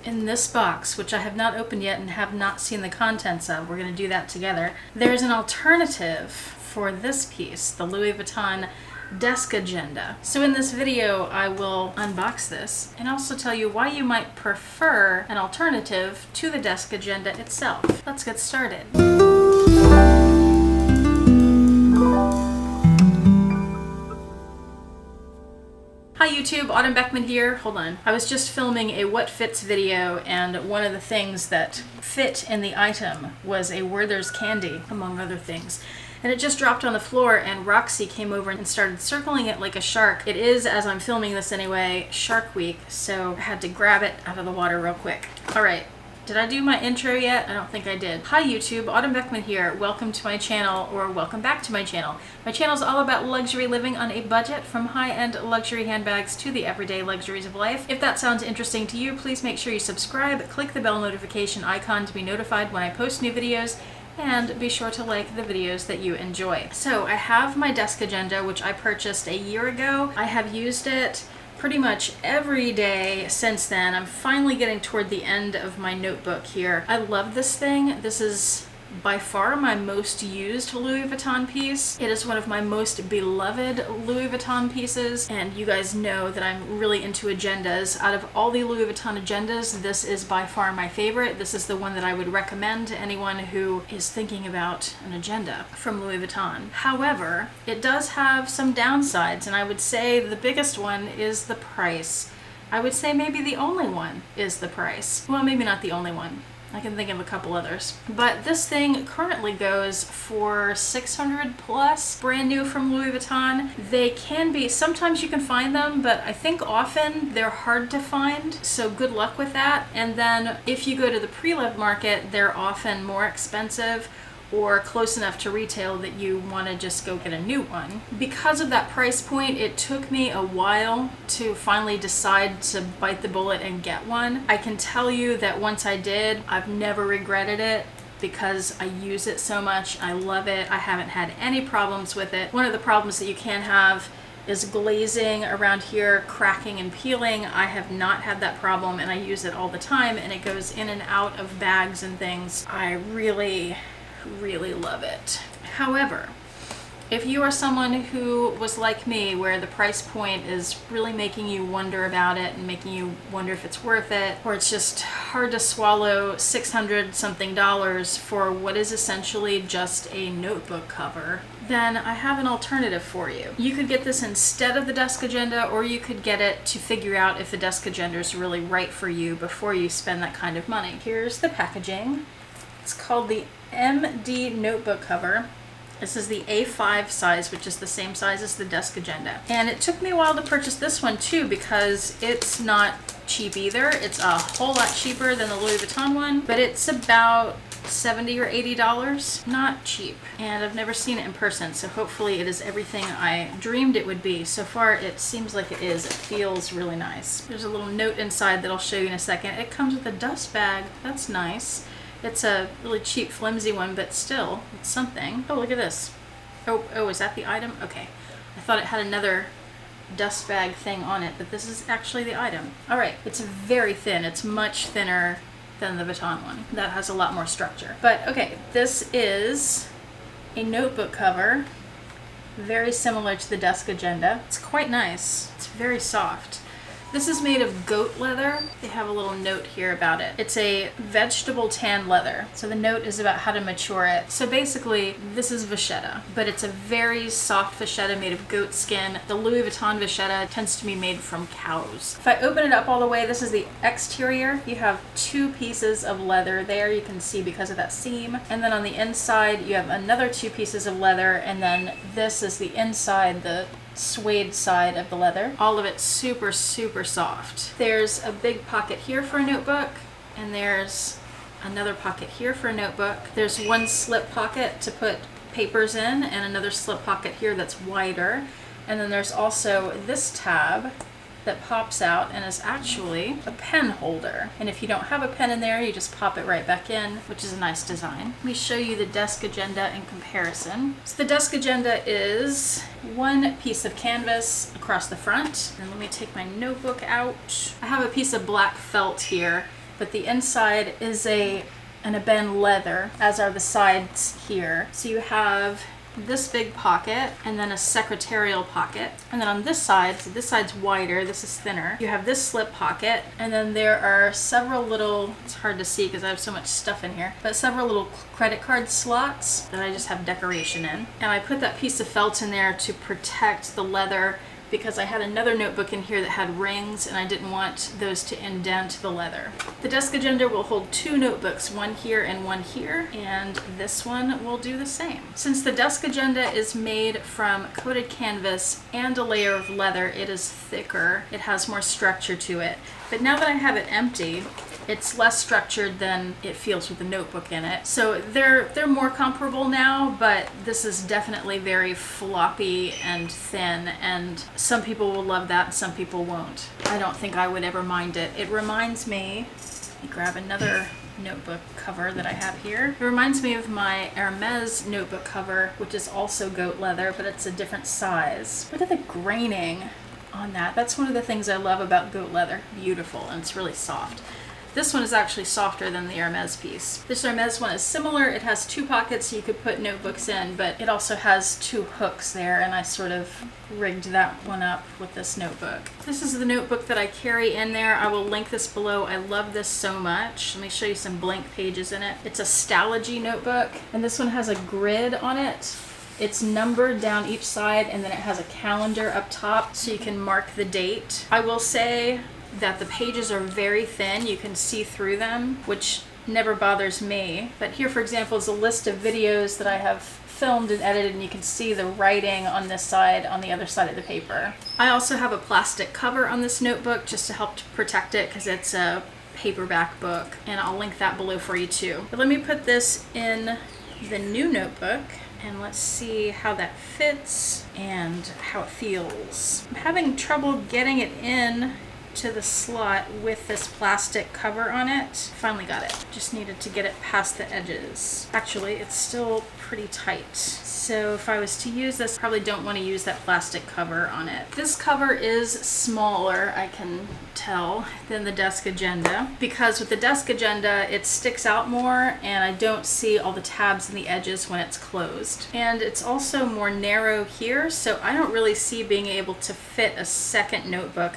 In this box, which I have not opened yet and have not seen the contents of, we're going to do that together, there's an alternative for this piece, the Louis Vuitton desk agenda. So in this video, I will unbox this and also tell you why you might prefer an alternative to the desk agenda itself. Let's get started. Hi YouTube, Autumn Beckman here. Hold on. I was just filming a what fits video, and one of the things that fit in the item was a Werther's candy, among other things. And it just dropped on the floor, and Roxy came over and started circling it like a shark. It is, as I'm filming this anyway, Shark Week, so I had to grab it out of the water real quick. All right. Did I do my intro yet? I don't think I did. Hi YouTube, Autumn Beckman here. Welcome to my channel, or welcome back to my channel. My channel is all about luxury living on a budget, from high-end luxury handbags to the everyday luxuries of life. If that sounds interesting to you, please make sure you subscribe, click the bell notification icon to be notified when I post new videos, and be sure to like the videos that you enjoy. So I have my desk agenda, which I purchased a year ago. I have used it pretty much every day since then. I'm finally getting toward the end of my notebook here. I love this thing. This is by far my most used Louis Vuitton piece. It is one of my most beloved Louis Vuitton pieces, and you guys know that I'm really into agendas. Out of all the Louis Vuitton agendas, this is by far my favorite. This is the one that I would recommend to anyone who is thinking about an agenda from Louis Vuitton. However, it does have some downsides, and I would say the biggest one is the price. I would say maybe the only one is the price. Well, maybe not the only one. I can think of a couple others. But this thing currently goes for $600 plus, brand new from Louis Vuitton. They can be, sometimes you can find them, but I think often they're hard to find, so good luck with that. And then if you go to the preloved market, they're often more expensive or close enough to retail that you want to just go get a new one. Because of that price point, it took me a while to finally decide to bite the bullet and get one. I can tell you that once I did, I've never regretted it because I use it so much. I love it. I haven't had any problems with it. One of the problems that you can have is glazing around here, cracking and peeling. I have not had that problem, and I use it all the time, and it goes in and out of bags and things. I really love it. However, if you are someone who was like me, where the price point is really making you wonder about it and making you wonder if it's worth it, or it's just hard to swallow $600 something for what is essentially just a notebook cover, then I have an alternative for you. You could get this instead of the desk agenda, or you could get it to figure out if the desk agenda is really right for you before you spend that kind of money. Here's the packaging. It's called the MD notebook cover. This is the A5 size, which is the same size as the desk agenda. And it took me a while to purchase this one too, because it's not cheap either. It's a whole lot cheaper than the Louis Vuitton one, but it's about $70 or $80. Not cheap. And I've never seen it in person, so hopefully it is everything I dreamed it would be. So far it seems like it is. It feels really nice. There's a little note inside that I'll show you in a second. It comes with a dust bag. That's nice. It's a really cheap, flimsy one, but still, it's something. Oh, look at this. Oh, is that the item? Okay. I thought it had another dust bag thing on it, but this is actually the item. All right. It's very thin. It's much thinner than the Vuitton one. That has a lot more structure. But okay, this is a notebook cover, very similar to the desk agenda. It's quite nice. It's very soft. This is made of goat leather. They have a little note here about it. It's a vegetable tan leather. So the note is about how to mature it. So basically, this is vachetta, but it's a very soft vachetta made of goat skin. The Louis Vuitton vachetta tends to be made from cows. If I open it up all the way, this is the exterior. You have two pieces of leather there, you can see because of that seam. And then on the inside, you have another two pieces of leather, and then this is the inside, the suede side of the leather. All of it super soft. There's a big pocket here for a notebook, and there's another pocket here for a notebook. There's one slip pocket to put papers in, and another slip pocket here that's wider. And then there's also this tab that pops out and is actually a pen holder. And if you don't have a pen in there, you just pop it right back in, which is a nice design. Let me show you the desk agenda in comparison. So the desk agenda is one piece of canvas across the front. And let me take my notebook out. I have a piece of black felt here, but the inside is an ebene leather, as are the sides here. So you have this big pocket and then a secretarial pocket, and then on this side, so this side's wider, this is thinner, you have this slip pocket, and then there are several little, it's hard to see because I have so much stuff in here, but several little credit card slots that I just have decoration in. And I put that piece of felt in there to protect the leather because I had another notebook in here that had rings and I didn't want those to indent the leather. The desk agenda will hold 2 notebooks, one here and one here, and this one will do the same. Since the desk agenda is made from coated canvas and a layer of leather, it is thicker, it has more structure to it. But now that I have it empty, it's less structured than it feels with the notebook in it. So they're more comparable now, but this is definitely very floppy and thin, and some people will love that and some people won't. I don't think I would ever mind it. It reminds me, let me grab another notebook cover that I have here. It reminds me of my Hermes notebook cover, which is also goat leather, but it's a different size. Look at the graining on that. That's one of the things I love about goat leather. Beautiful, and it's really soft. This one is actually softer than the Hermes piece. This Hermes one is similar. It has 2 pockets so you could put notebooks in, but it also has 2 hooks there, and I sort of rigged that one up with this notebook. This is the notebook that I carry in there. I will link this below. I love this so much. Let me show you some blank pages in it. It's a Stalogy notebook, and this one has a grid on it. It's numbered down each side, and then it has a calendar up top so you can mark the date. I will say that the pages are very thin. You can see through them, which never bothers me. But here, for example, is a list of videos that I have filmed and edited, and you can see the writing on this side, on the other side of the paper. I also have a plastic cover on this notebook just to help to protect it because it's a paperback book, and I'll link that below for you too. But let me put this in the new notebook and let's see how that fits and how it feels. I'm having trouble getting it in to the slot with this plastic cover on it. Finally got it. Just needed to get it past the edges. Actually, it's still pretty tight. So if I was to use this, I probably don't want to use that plastic cover on it. This cover is smaller, I can tell, than the desk agenda, because with the desk agenda, it sticks out more and I don't see all the tabs and the edges when it's closed. And it's also more narrow here, so I don't really see being able to fit a second notebook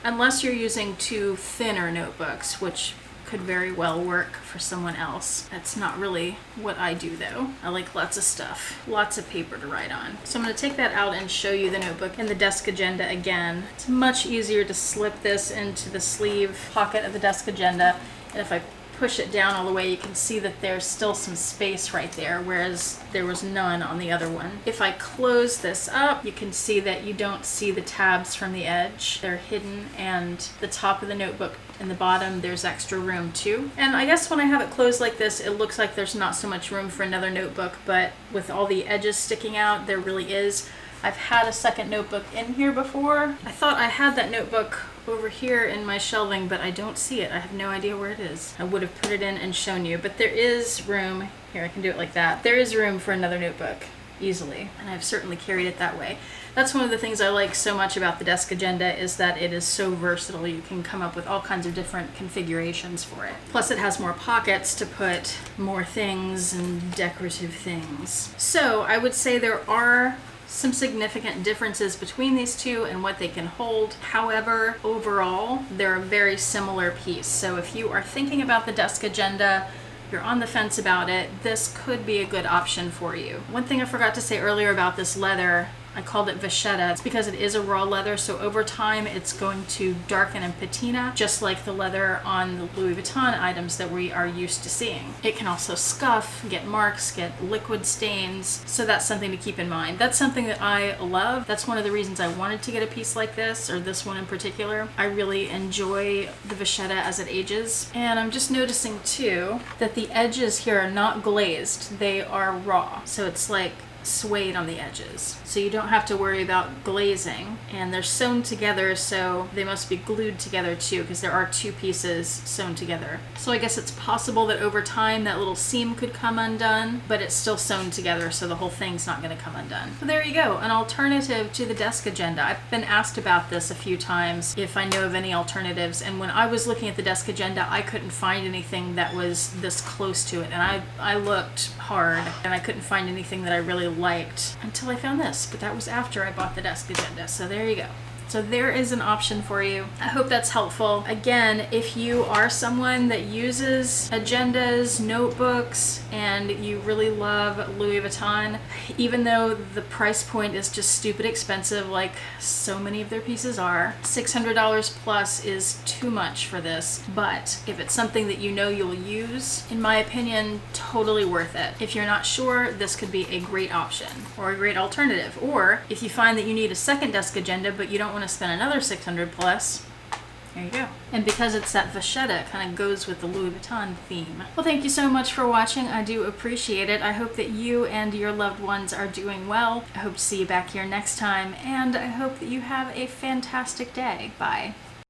unless you're using 2 thinner notebooks, which could very well work for someone else. That's not really what I do though. I like lots of stuff, lots of paper to write on. So I'm going to take that out and show you the notebook in the desk agenda again. It's much easier to slip this into the sleeve pocket of the desk agenda, and if I push it down all the way, you can see that there's still some space right there, whereas there was none on the other one. If I close this up, you can see that you don't see the tabs from the edge. They're hidden, and the top of the notebook and the bottom, there's extra room too. And I guess when I have it closed like this, it looks like there's not so much room for another notebook, but with all the edges sticking out, there really is. I've had a second notebook in here before. I thought I had that notebook over here in my shelving, but I don't see it. I have no idea where it is. I would have put it in and shown you, but there is room. Here, I can do it like that. There is room for another notebook easily, and I've certainly carried it that way. That's one of the things I like so much about the desk agenda, is that it is so versatile. You can come up with all kinds of different configurations for it. Plus it has more pockets to put more things and decorative things. So I would say there are some significant differences between these two and what they can hold. However, overall, they're a very similar piece. So if you are thinking about the desk agenda, you're on the fence about it, this could be a good option for you. One thing I forgot to say earlier about this leather, I called it vachetta. It's because it is a raw leather, so over time it's going to darken and patina, just like the leather on the Louis Vuitton items that we are used to seeing. It can also scuff, get marks, get liquid stains, so that's something to keep in mind. That's something that I love. That's one of the reasons I wanted to get a piece like this, or this one in particular. I really enjoy the vachetta as it ages. And I'm just noticing too that the edges here are not glazed, they are raw. So it's like suede on the edges, so you don't have to worry about glazing. And they're sewn together, so they must be glued together too, because there are two pieces sewn together. So I guess it's possible that over time that little seam could come undone, but it's still sewn together, so the whole thing's not going to come undone. So there you go, an alternative to the desk agenda. I've been asked about this a few times, if I know of any alternatives, and when I was looking at the desk agenda, I couldn't find anything that was this close to it, and I looked hard and I couldn't find anything that I really liked until I found this, but that was after I bought the desk agenda. So there you go. So there is an option for you. I hope that's helpful. Again, if you are someone that uses agendas, notebooks, and you really love Louis Vuitton, even though the price point is just stupid expensive, like so many of their pieces are, $600 plus is too much for this. But if it's something that you know you'll use, in my opinion, totally worth it. If you're not sure, this could be a great option or a great alternative. Or if you find that you need a second desk agenda, but you don't want to spend another 600 plus, there you go. And because it's that vachetta, it kind of goes with the Louis Vuitton theme. Well, thank you so much for watching. I do appreciate it. I hope that you and your loved ones are doing well. I hope to see you back here next time, and I hope that you have a fantastic day. Bye.